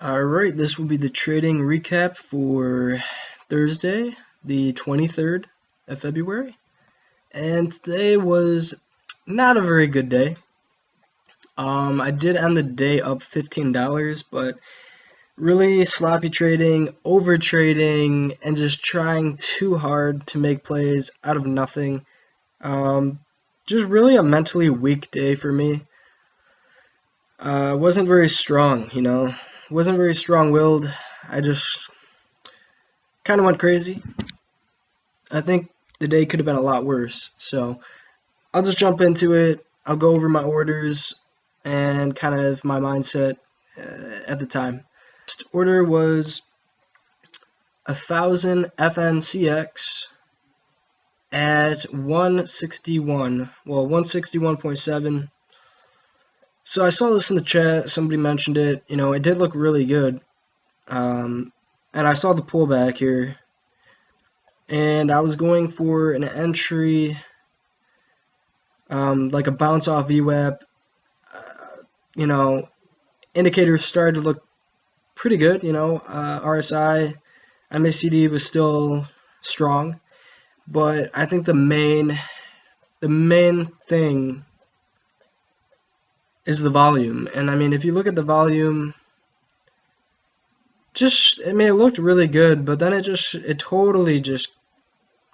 Alright, this will be the trading recap for Thursday, the 23rd of February. And today was not a very good day. I did end the day up $15, but really sloppy trading, over trading, and just trying too hard to make plays out of nothing. Just really a mentally weak day for me. Wasn't very strong, wasn't very strong-willed. I just kind of went crazy. I think the day could have been a lot worse. So I'll just jump into it. I'll go over my orders and kind of my mindset at the time. First order was 1,000 FNCX at 161. Well, 161.7. So I saw this in the chat. Somebody mentioned it. It did look really good. And I saw the pullback here. And I was going for an entry, like a bounce off VWAP. Indicators started to look pretty good. RSI, MACD was still strong, but I think the main thing is the volume. And I mean, if you look at the volume, it looked really good, but then it totally just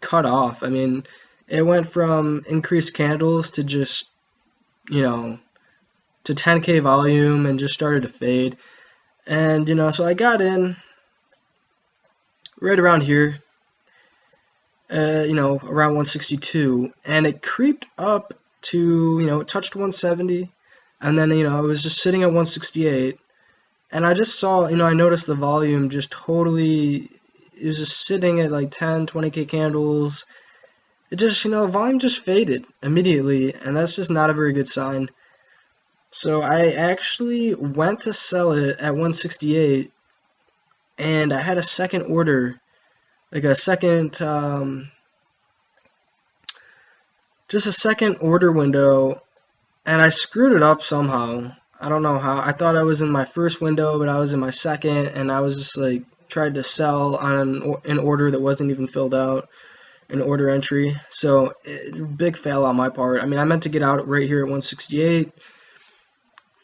cut off. I mean, it went from increased candles to just, to 10K volume and just started to fade. And, so I got in right around here, around 162, and it creeped up to, it touched 170, and then, I was just sitting at 168, and I just saw, I noticed the volume just totally, it was just sitting at like 10, 20K candles. It just, volume just faded immediately, and that's just not a very good sign. So I actually went to sell it at 168, and I had a second order, like a second, just a second order window, and I screwed it up somehow. I don't know how. I thought I was in my first window, but I was in my second, and I was just like tried to sell on an order that wasn't even filled out, an order entry. So big fail on my part. I mean, I meant to get out right here at 168,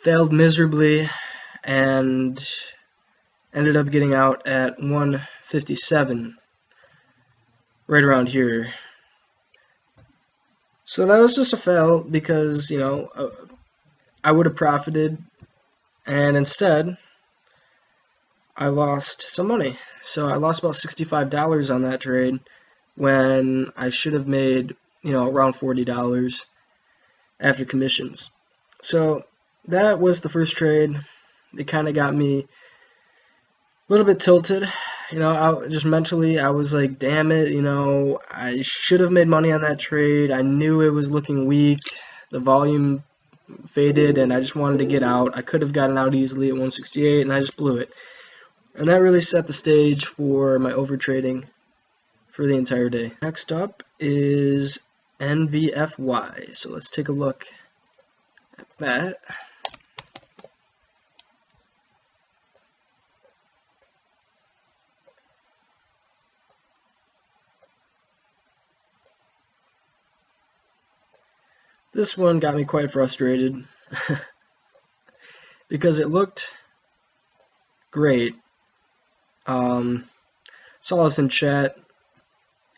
failed miserably, and ended up getting out at 157, right around here. So that was just a fail because, I would have profited, and instead I lost some money. So I lost about $65 on that trade when I should have made, around $40 after commissions. So that was the first trade. It kind of got me a little bit tilted. I just mentally, I was like, damn it, I should have made money on that trade. I knew it was looking weak. The volume faded, and I just wanted to get out. I could have gotten out easily at 168, and I just blew it. And that really set the stage for my overtrading for the entire day. Next up is NVFY. So let's take a look at that. This one got me quite frustrated because it looked great. Saw this in chat.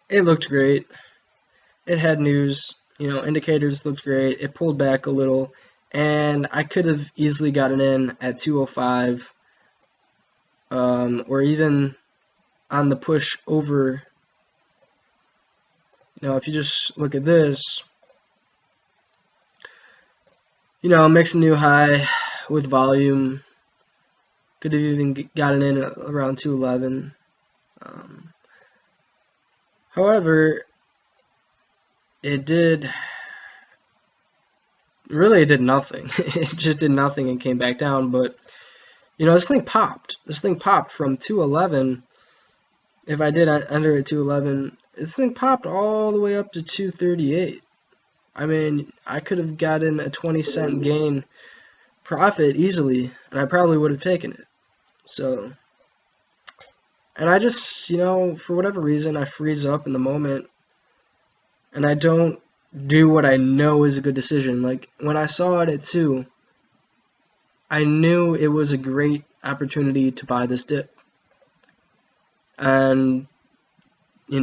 It looked great. It had news, indicators looked great. It pulled back a little, and I could have easily gotten in at 205, or even on the push over. If you just look at this, makes a new high with volume. Could have even gotten in at around 211. However, it did nothing. It just did nothing and came back down. But this thing popped. This thing popped from 211. If I did enter at 211, this thing popped all the way up to 238. I mean, I could have gotten a 20-cent gain profit easily, and I probably would have taken it. So, and I just, for whatever reason, I freeze up in the moment, and I don't do what I know is a good decision. Like, when I saw it at 2, I knew it was a great opportunity to buy this dip. And, it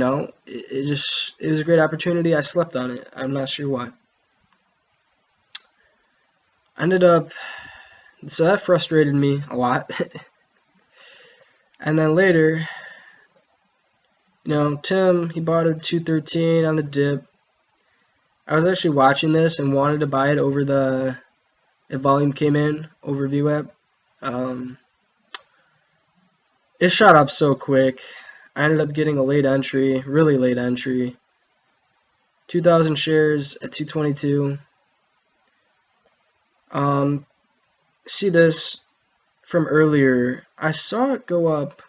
was a great opportunity. I slept on it. I'm not sure why. I ended up, so that frustrated me a lot. And then later, Tim, he bought it 213 on the dip. I was actually watching this and wanted to buy it over if volume came in, overview app. It shot up so quick. I ended up getting a late entry, really late entry. 2,000 shares at 222. See this from earlier. I saw it go up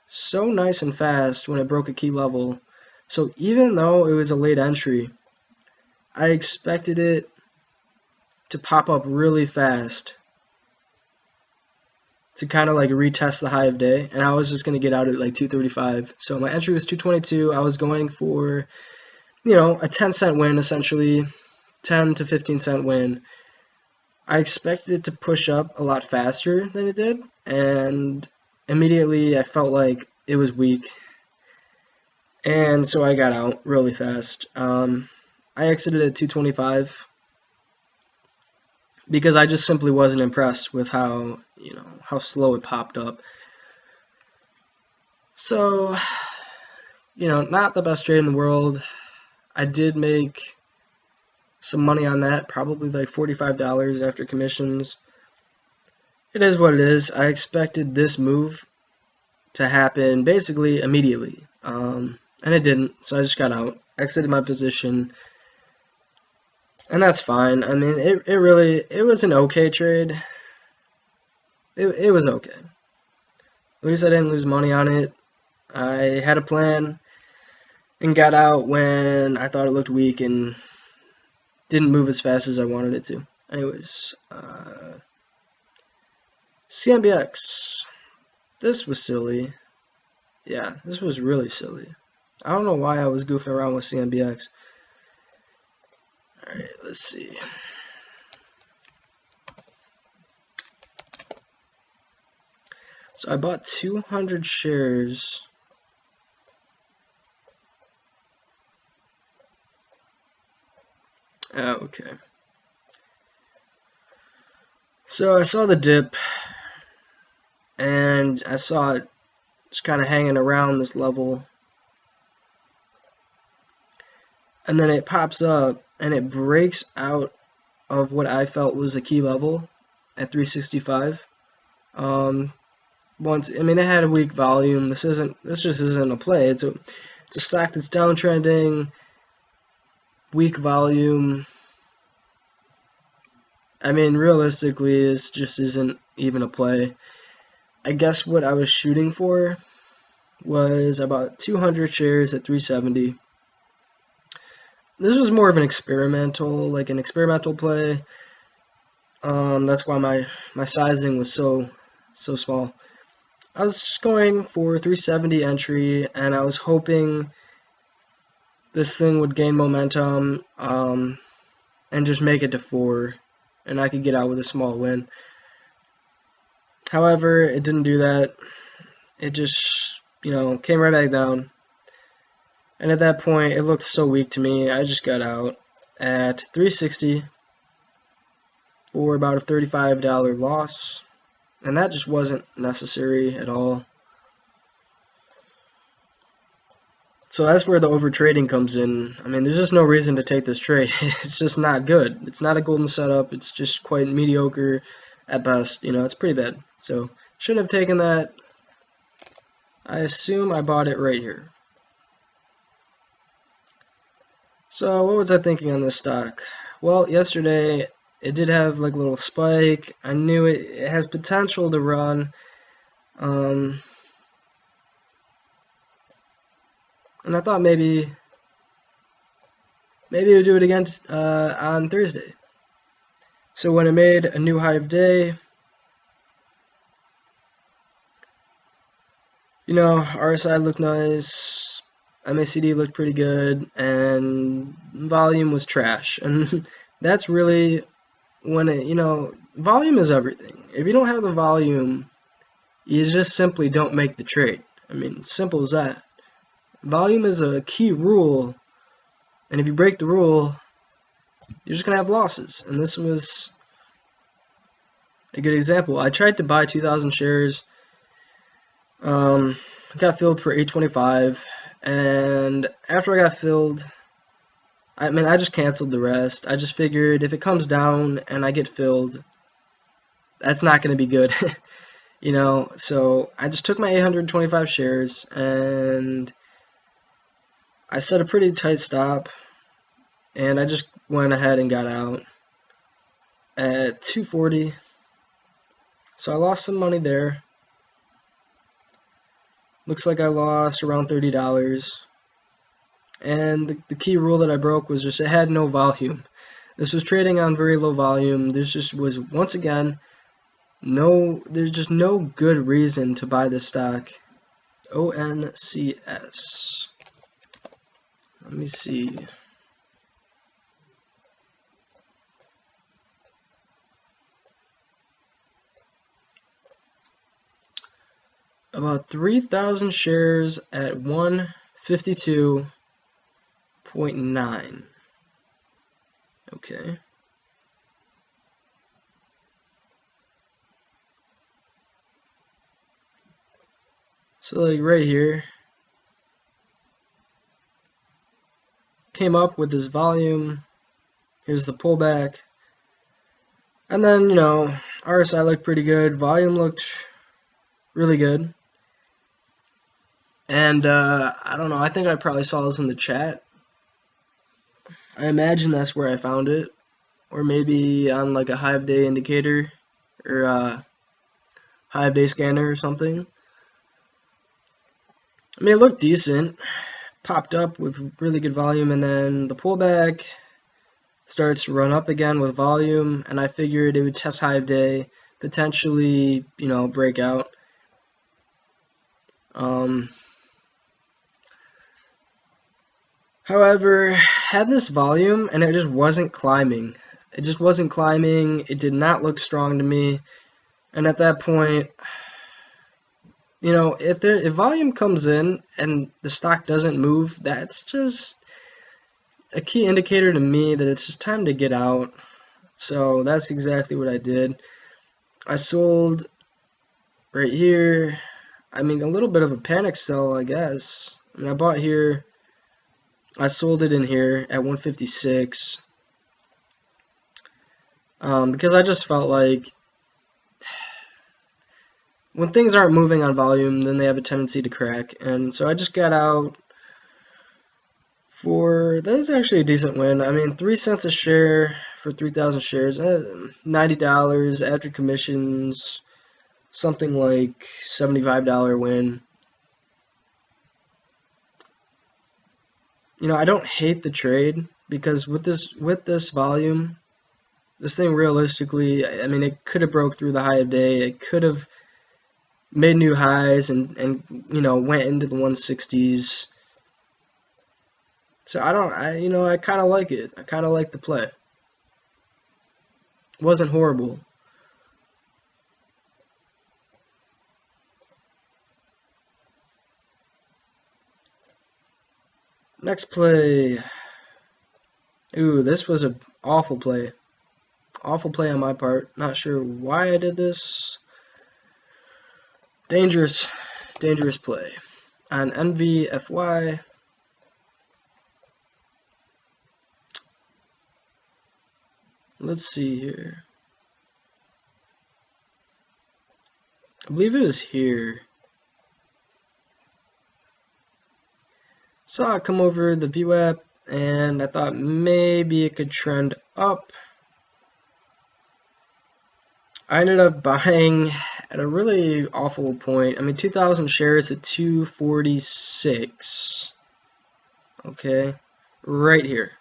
so nice and fast when it broke a key level. So even though it was a late entry, I expected it to pop up really fast to kind of like retest the high of day, and I was just going to get out at like 235. So my entry was 222. I was going for, a 10-cent win, essentially, 10 to 15-cent win. I expected it to push up a lot faster than it did, and immediately I felt like it was weak, and so I got out really fast. I exited at 225 because I just simply wasn't impressed with how slow it popped up. So, not the best trade in the world. I did make some money on that, probably like $45 after commissions. It is what it is. I expected this move to happen basically immediately, and it didn't, so I just got out, exited my position, and that's fine. I mean, it was an okay trade. It was okay. At least I didn't lose money on it. I had a plan and got out when I thought it looked weak and didn't move as fast as I wanted it to. Anyways, CMBX. This was silly. Yeah, this was really silly. I don't know why I was goofing around with CMBX. Alright, let's see. So I bought 200 shares. Okay. So I saw the dip, and I saw it just kind of hanging around this level. And then it pops up, and it breaks out of what I felt was a key level at 365. It had a weak volume. This just isn't a play. It's a stock that's downtrending, weak volume. I mean, realistically, this just isn't even a play. I guess what I was shooting for was about 200 shares at 370. This was more of an experimental play. That's why my sizing was so small. I was just going for 370 entry, and I was hoping this thing would gain momentum and just make it to 4, and I could get out with a small win. However, it didn't do that. It just, came right back down. And at that point, it looked so weak to me, I just got out at 360 for about a $35 loss. And that just wasn't necessary at all. So that's where the overtrading comes in. I mean, there's just no reason to take this trade. It's just not good. It's not a golden setup. It's just quite mediocre at best. It's pretty bad. So, shouldn't have taken that. I assume I bought it right here. So, what was I thinking on this stock? Well, yesterday, it did have like a little spike. I knew it has potential to run. And I thought maybe it would do it again on Thursday. So when it made a new high of day, You know, RSI looked nice, MACD looked pretty good, and volume was trash. And that's really when it, you know, volume is everything. If you don't have the volume, you just simply don't make the trade. I mean, simple as that. Volume is a key rule, and if you break the rule, you're just gonna have losses. And this was a good example. I tried to buy 2,000 shares. Got filled for 825, and after I got filled, I mean, I just canceled the rest. I just figured if it comes down and I get filled, that's not going to be good. You know, so I just took my 825 shares and I set a pretty tight stop, and I just went ahead and got out at 240. So I lost some money there. Looks like I lost around $30. And the key rule that I broke was just it had no volume. This was trading on very low volume. There's just was, once again, there's just no good reason to buy this stock. ONCS. Let me see. About 3,000 shares at 152.9. Okay. So like right here, came up with this volume. Here's the pullback. And then, you know, RSI looked pretty good. Volume looked really good. And I don't know, I think I probably saw this in the chat. I imagine that's where I found it. Or maybe on like a Hive Day indicator or a Hive Day scanner or something. I mean, it looked decent. Popped up with really good volume, and then the pullback starts to run up again with volume, and I figured it would test Hive Day, potentially, you know, break out. However, had this volume and it just wasn't climbing. It just wasn't climbing. It did not look strong to me. And at that point, you know, if volume comes in and the stock doesn't move, that's just a key indicator to me that it's just time to get out. So that's exactly what I did. I sold right here. I mean, a little bit of a panic sell, I guess. I mean, I bought here. I sold it in here at 156 because I just felt like when things aren't moving on volume, then they have a tendency to crack. And so I just got out for, that was actually a decent win. I mean, 3 cents a share for 3,000 shares, $90 after commissions, something like $75 win. You know, I don't hate the trade because with this volume, this thing realistically, I mean, it could have broke through the high of day. It could have made new highs and you know, went into the 160s. So I kind of like it. I kind of like the play. It wasn't horrible. Next play. Ooh, this was an awful play. Awful play on my part. Not sure why I did this. Dangerous play. On NVFY. Let's see here. I believe it was here. Saw it come over the VWAP, and I thought maybe it could trend up. I ended up buying at a really awful point. I mean, 2,000 shares at 246. Okay, right here.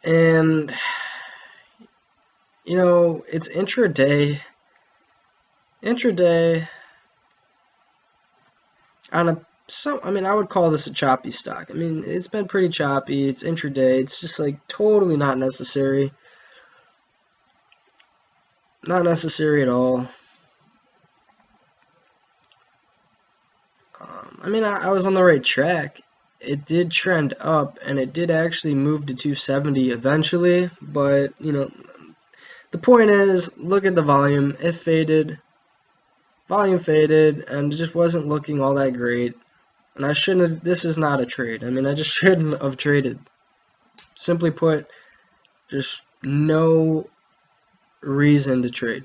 And, you know, it's intraday. Intraday, on a I mean, I would call this a choppy stock. I mean, it's been pretty choppy. It's intraday. It's just like totally not necessary. Not necessary at all. I mean, I was on the right track. It did trend up, and it did actually move to 270 eventually, but, you know, the point is, look at the volume. It faded. Volume faded, and it just wasn't looking all that great. And I shouldn't have, this is not a trade. I mean, I just shouldn't have traded. Simply put, just no reason to trade.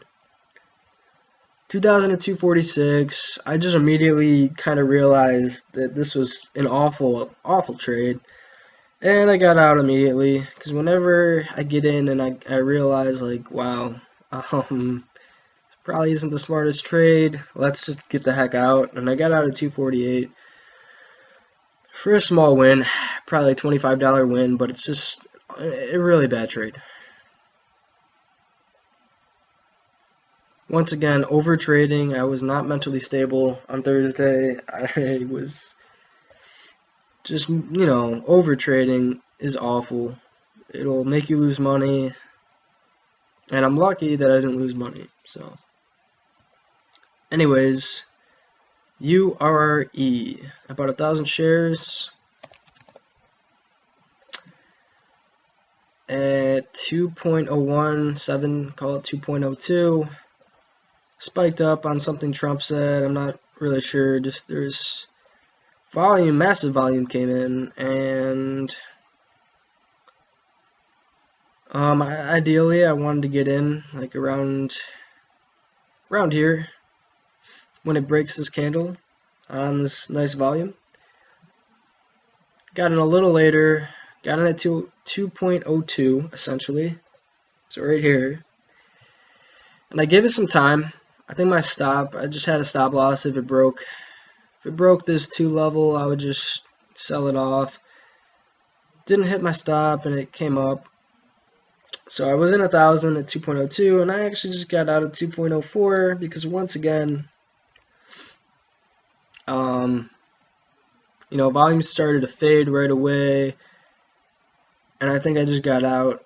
2,246, I just immediately kind of realized that this was an awful trade. And I got out immediately, because whenever I get in and I realize, like, wow, probably isn't the smartest trade, let's just get the heck out. And I got out at 248 for a small win, probably a $25 win, but it's just a really bad trade. Once again, over trading. I was not mentally stable on Thursday. I was just, you know, over trading is awful. It'll make you lose money. And I'm lucky that I didn't lose money. So, anyways, URE. About 1,000 shares at 2.017, call it 2.02. Spiked up on something Trump said. I'm not really sure. Just there's volume, massive volume came in, and ideally I wanted to get in like around here when it breaks this candle on this nice volume. Got in a little later. Got in at 2.02 essentially. So right here, and I gave it some time. I think my stop, I just had a stop loss if it broke. If it broke this 2 level, I would just sell it off. Didn't hit my stop and it came up. So I was in 1,000 at 2.02 and I actually just got out at 2.04 because once again, you know, volume started to fade right away. And I think I just got out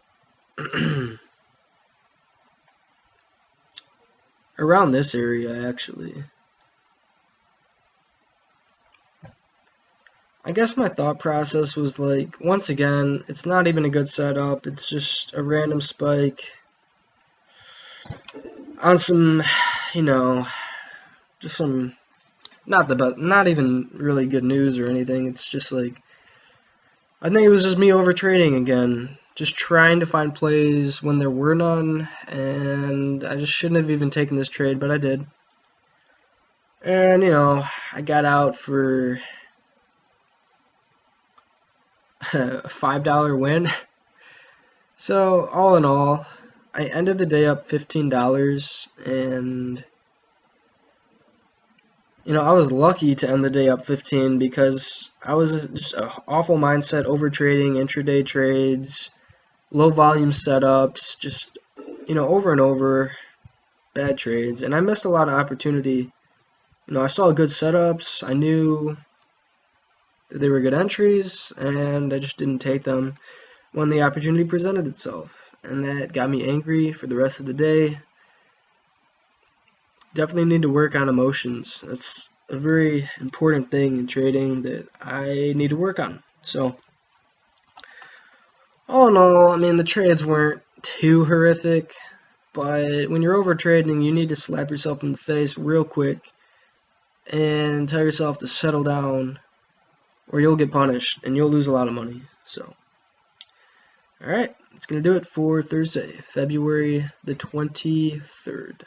around this area, actually. I guess my thought process was like, once again, it's not even a good setup. It's just a random spike on some, you know, just some, not even really good news or anything. It's just like, I think it was just me over trading again. Just trying to find plays when there were none, and I just shouldn't have even taken this trade, but I did. And, you know, I got out for a $5 win. So, all in all, I ended the day up $15, and, you know, I was lucky to end the day up 15 because I was just an awful mindset, over trading, intraday trades, low volume setups, just, you know, over and over, bad trades, and I missed a lot of opportunity. You know, I saw good setups, I knew that they were good entries, and I just didn't take them when the opportunity presented itself, and that got me angry for the rest of the day. Definitely need to work on emotions. That's a very important thing in trading that I need to work on. So, all in all, I mean, the trades weren't too horrific, but when you're over trading, you need to slap yourself in the face real quick and tell yourself to settle down, or you'll get punished and you'll lose a lot of money. So, alright, that's going to do it for Thursday, February the 23rd.